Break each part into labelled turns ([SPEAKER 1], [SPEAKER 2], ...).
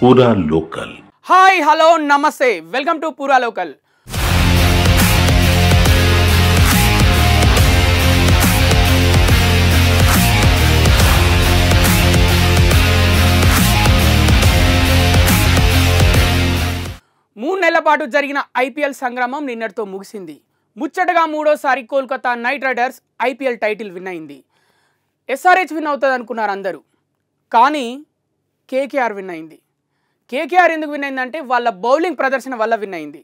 [SPEAKER 1] పూరా local.
[SPEAKER 2] Hi hello నమస్తే, welcome to పూరా లోకల్. మూడు నెలల పాటు జరిగిన ఐపీఎల్ సంగ్రామం నిన్నటితో ముగిసింది. ముచ్చటగా మూడోసారి Kolkata night riders IPL title win అయింది. ఎస్ఆర్హెచ్ విన్ అవుతుంది అనుకున్నారు అందరూ, కానీ కేకేఆర్ విన్ అయింది. కేకేఆర్ ఎందుకు విన్ అయిందంటే వాళ్ళ బౌలింగ్ ప్రదర్శన వల్ల విన్ అయింది.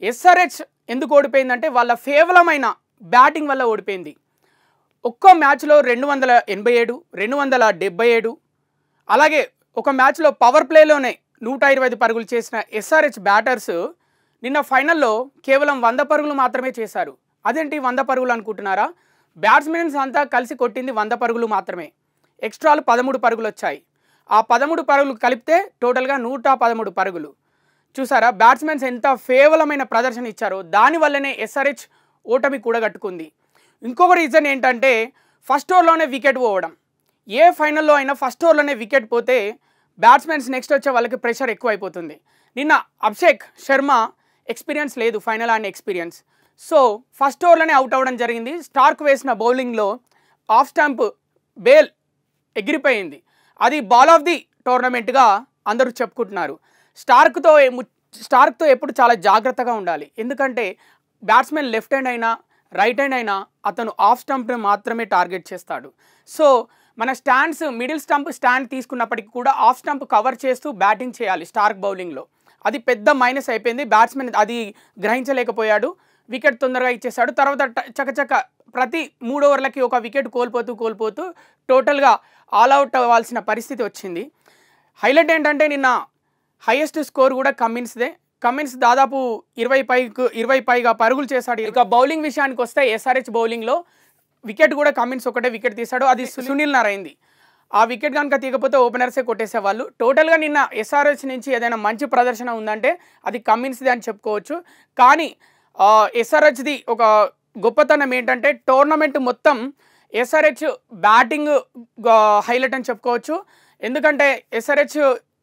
[SPEAKER 2] ఎస్ఆర్హెచ్ ఎందుకు ఓడిపోయిందంటే వాళ్ళ ఫేవలమైన బ్యాటింగ్ వల్ల ఓడిపోయింది. ఒక్కో మ్యాచ్లో 287, 277, అలాగే ఒక మ్యాచ్లో పవర్ ప్లేలోనే 125 పరుగులు చేసిన ఎస్ఆర్హెచ్ బ్యాటర్స్ నిన్న ఫైనల్లో కేవలం 100 పరుగులు మాత్రమే చేశారు. అదేంటి 100 పరుగులు అనుకుంటున్నారా? బ్యాట్స్మెన్స్ అంతా కలిసి కొట్టింది 100 పరుగులు మాత్రమే. ఎక్స్ట్రాలు 13 పరుగులు వచ్చాయి. ఆ 13 పరుగులు కలిపితే టోటల్గా 113 పరుగులు. చూసారా బ్యాట్స్మెన్స్ ఎంత ఫేవలమైన ప్రదర్శన ఇచ్చారో, దానివల్లనే ఎస్ఆర్హెచ్ ఓటమి కూడగట్టుకుంది. ఇంకొక రీజన్ ఏంటంటే ఫస్ట్ ఓవర్లోనే వికెట్ పోవడం. ఏ ఫైనల్లో అయినా ఫస్ట్ ఓవర్లోనే వికెట్ పోతే బ్యాట్స్మెన్స్ నెక్స్ట్ వచ్చే వాళ్ళకి ప్రెషర్ ఎక్కువైపోతుంది. నిన్న అభిషేక్ శర్మ ఎక్స్పీరియన్స్ లేదు, ఫైనల్ ఆడిన ఎక్స్పీరియన్స్. సో ఫస్ట్ ఓవర్లోనే అవుట్ అవ్వడం జరిగింది. స్టార్క్ వేసిన బౌలింగ్లో ఆఫ్ స్టాంప్ బేల్ ఎగిరిపోయింది. అది బాల్ ఆఫ్ ది టోర్నమెంట్గా అందరూ చెప్పుకుంటున్నారు. స్టార్క్తో ఎప్పుడు చాలా జాగ్రత్తగా ఉండాలి. ఎందుకంటే బ్యాట్స్మెన్ లెఫ్ట్ హ్యాండ్ అయినా రైట్ హ్యాండ్ అయినా అతను ఆఫ్ స్టంప్ని మాత్రమే టార్గెట్ చేస్తాడు. సో మన స్టాండ్స్ మిడిల్ స్టంప్ స్టాండ్ తీసుకున్నప్పటికీ కూడా ఆఫ్ స్టంప్ కవర్ చేస్తూ బ్యాటింగ్ చేయాలి స్టార్క్ బౌలింగ్లో. అది పెద్ద మైనస్ అయిపోయింది. బ్యాట్స్మెన్ అది గ్రహించలేకపోయాడు, వికెట్ తొందరగా ఇచ్చేశాడు. తర్వాత చకచక ప్రతి 3 ఓవర్లకి ఒక వికెట్ కోల్పోతూ టోటల్గా ఆల్అవుట్ అవ్వాల్సిన పరిస్థితి వచ్చింది. హైలైట్ ఏంటంటే నిన్న హైయెస్ట్ స్కోర్ కూడా కమిన్స్దే. కమిన్స్ దాదాపు 20 పైగా పరుగులు చేశాడు. ఇక బౌలింగ్ విషయానికి వస్తే ఎస్ఆర్హెచ్ బౌలింగ్లో వికెట్ కూడా కమిన్స్ ఒకటే వికెట్ తీశాడు, అది సునీల్ నారాయణ్ది. ఆ వికెట్ కనుక తీయకపోతే ఓపెనర్సే కొట్టేసేవాళ్ళు. టోటల్గా నిన్న ఎస్ఆర్హెచ్ నుంచి ఏదైనా మంచి ప్రదర్శన ఉందంటే అది కమిన్స్ది అని చెప్పుకోవచ్చు. కానీ ఎస్ఆర్హెచ్ది ఒక గొప్పతనం ఏంటంటే టోర్నమెంట్ మొత్తం ఎస్ఆర్హెచ్ బ్యాటింగ్ హైలైట్ అని చెప్పుకోవచ్చు. ఎందుకంటే ఎస్ఆర్హెచ్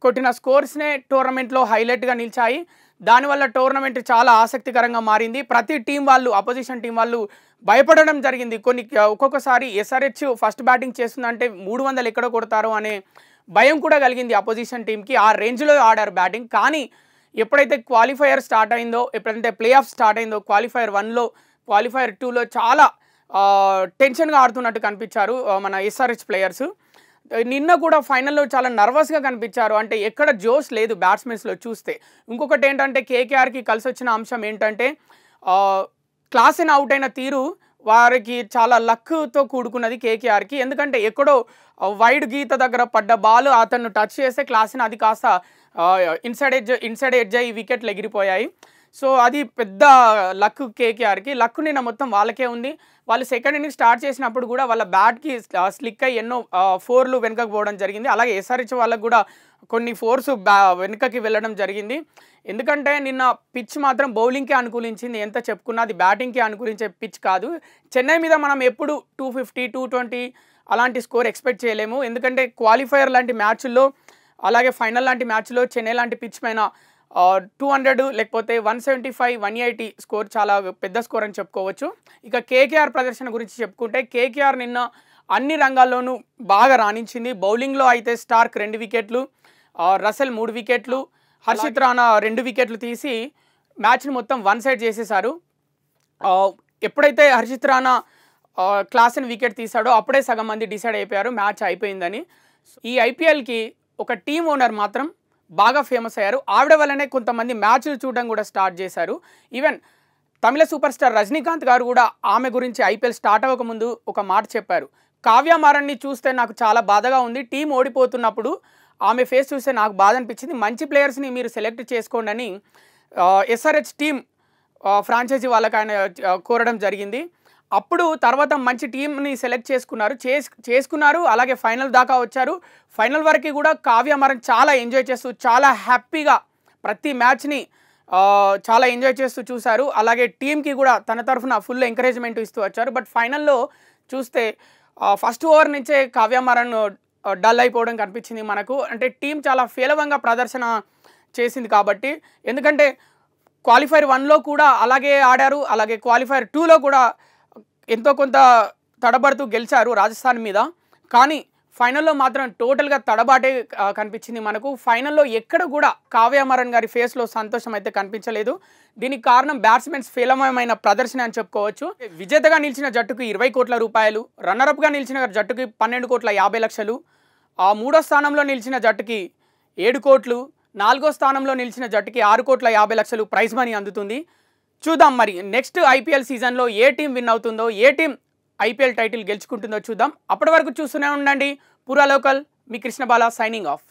[SPEAKER 2] కొట్టిన స్కోర్స్నే టోర్నమెంట్లో హైలైట్గా నిలిచాయి. దానివల్ల టోర్నమెంట్ చాలా ఆసక్తికరంగా మారింది. ప్రతి టీం వాళ్ళు, అపోజిషన్ టీం వాళ్ళు భయపడడం జరిగింది. ఒక్కొక్కసారి ఎస్ఆర్హెచ్ ఫస్ట్ బ్యాటింగ్ చేస్తుందంటే 300 ఎక్కడ కొడతారో అనే భయం కూడా కలిగింది అపోజిషన్ టీంకి. ఆ రేంజ్లో ఆడారు బ్యాటింగ్. కానీ ఎప్పుడైతే క్వాలిఫైయర్ స్టార్ట్ అయిందో, ఎప్పుడైతే ప్లే ఆఫ్ స్టార్ట్ అయిందో, క్వాలిఫైయర్ 1లో క్వాలిఫైయర్ 2లో చాలా టెన్షన్గా ఆడుతున్నట్టు కనిపించారు మన ఎస్ఆర్హెచ్ ప్లేయర్స్. నిన్న కూడా ఫైనల్లో చాలా నర్వస్గా కనిపించారు. అంటే ఎక్కడ జోష్ లేదు బ్యాట్స్మెన్స్లో చూస్తే. ఇంకొకటి ఏంటంటే కేకేఆర్కి కలిసి వచ్చిన అంశం ఏంటంటే క్లాసెన్ అవుట్ అయిన తీరు వారికి చాలా లక్తో కూడుకున్నది కేకేఆర్కి. ఎందుకంటే ఎక్కడో వైడ్ గీత దగ్గర పడ్డ బాల్ అతను టచ్ చేస్తే క్లాసెన్ అది కాస్త ఇన్సైడ్ ఎడ్జ్ అయ్యి వికెట్లు ఎగిరిపోయాయి. సో అది పెద్ద లక్ కేకేఆర్కి. లక్ నిన్న మొత్తం వాళ్ళకే ఉంది. వాళ్ళు సెకండ్ ఇన్నింగ్స్ స్టార్ట్ చేసినప్పుడు కూడా వాళ్ళ బ్యాట్కి స్లిక్ అయ్యి ఎన్నో 4లు వెనుకకు పోవడం జరిగింది. అలాగే ఎస్ఆర్హెచ్ వాళ్ళకు కూడా కొన్ని 4s వెనుకకి వెళ్ళడం జరిగింది. ఎందుకంటే నిన్న పిచ్ మాత్రం బౌలింగ్కే అనుకూలించింది. ఎంత చెప్పుకున్నా అది బ్యాటింగ్కే అనుకూలించే పిచ్ కాదు. చెన్నై మీద మనం ఎప్పుడు 250, 220 అలాంటి స్కోర్ ఎక్స్పెక్ట్ చేయలేము. ఎందుకంటే క్వాలిఫైయర్ లాంటి మ్యాచ్ల్లో, అలాగే ఫైనల్ లాంటి మ్యాచ్లో చెన్నై లాంటి పిచ్ పైన 200 లేకపోతే 175, 180 స్కోర్ చాలా పెద్ద స్కోర్ అని చెప్పుకోవచ్చు. ఇక కేకేఆర్ ప్రదర్శన గురించి చెప్పుకుంటే కేకేఆర్ నిన్న అన్ని రంగాల్లోనూ బాగా రాణించింది. బౌలింగ్లో అయితే స్టార్క్ 2 వికెట్లు, రసెల్ 3 వికెట్లు, హర్షిత్ రాణా 2 వికెట్లు తీసి మ్యాచ్ని మొత్తం వన్ సైడ్ చేసేశారు. ఎప్పుడైతే హర్షిత్ రాణా క్లాసెన్ వికెట్ తీశాడో అప్పుడే సగం మంది డిసైడ్ అయిపోయారు మ్యాచ్ అయిపోయిందని. ఈ ఐపీఎల్కి ఒక టీమ్ ఓనర్ మాత్రం బాగా ఫేమస్ అయ్యారు. ఆవిడ వల్లనే కొంతమంది మ్యాచ్లు చూడడం కూడా స్టార్ట్ చేశారు. ఈవెన్ తమిళ సూపర్ స్టార్ రజనీకాంత్ గారు కూడా ఆమె గురించి ఐపీఎల్ స్టార్ట్ అవ్వకముందు ఒక మాట చెప్పారు. కావ్య మారన్ని చూస్తే నాకు చాలా బాధగా ఉంది. టీం ఓడిపోతున్నప్పుడు ఆమె ఫేస్ చూస్తే నాకు బాధ అనిపించింది. మంచి ప్లేయర్స్ని మీరు సెలెక్ట్ చేసుకోండి అని ఎస్ఆర్హెచ్ టీం ఫ్రాంచైజీ వాళ్ళకి ఆయన కోరడం జరిగింది. అప్పుడు తర్వాత మంచి టీంని సెలెక్ట్ చేసుకున్నారు. అలాగే ఫైనల్ దాకా వచ్చారు. ఫైనల్ వరకు కూడా కావ్య మారన్ చాలా ఎంజాయ్ చేస్తూ, చాలా హ్యాపీగా ప్రతి మ్యాచ్ని చాలా ఎంజాయ్ చేస్తూ చూశారు. అలాగే టీంకి కూడా తన తరఫున ఫుల్ ఎంకరేజ్మెంట్ ఇస్తూ వచ్చారు. బట్ ఫైనల్లో చూస్తే ఫస్ట్ ఓవర్ నుంచే కావ్య మారన్ డల్ అయిపోవడం కనిపించింది మనకు. అంటే టీం చాలా పేలవంగా ప్రదర్శన చేసింది కాబట్టి. ఎందుకంటే క్వాలిఫైర్ 1లో కూడా అలాగే ఆడారు, అలాగే క్వాలిఫైర్ 2లో కూడా ఎంతో కొంత తడబడుతూ గెలిచారు రాజస్థాన్ మీద. కానీ ఫైనల్లో మాత్రం టోటల్గా తడబాటే కనిపించింది మనకు. ఫైనల్లో ఎక్కడ కూడా కావ్య అమరన్ గారి ఫేస్లో సంతోషం అయితే కనిపించలేదు. దీనికి కారణం బ్యాట్స్మెన్స్ పేలవమైన ప్రదర్శన అని చెప్పుకోవచ్చు. విజేతగా నిలిచిన జట్టుకు 20 కోట్ల రూపాయలు, రన్నరప్గా నిలిచిన జట్టుకి 12,50,00,000, ఆ మూడో స్థానంలో నిలిచిన జట్టుకి 7 కోట్లు, నాలుగో స్థానంలో నిలిచిన జట్టుకి 6,50,00,000 ప్రైజ్ మనీ అందుతుంది. చూద్దాం మరి నెక్స్ట్ ఐపీఎల్ సీజన్లో ఏ టీం విన్ అవుతుందో, ఏ టీం ఐపీఎల్ టైటిల్ గెలుచుకుంటుందో చూద్దాం. అప్పటి వరకు చూస్తూనే ఉండండి పురా లోకల్. మీ కృష్ణబాల సైనింగ్ ఆఫ్.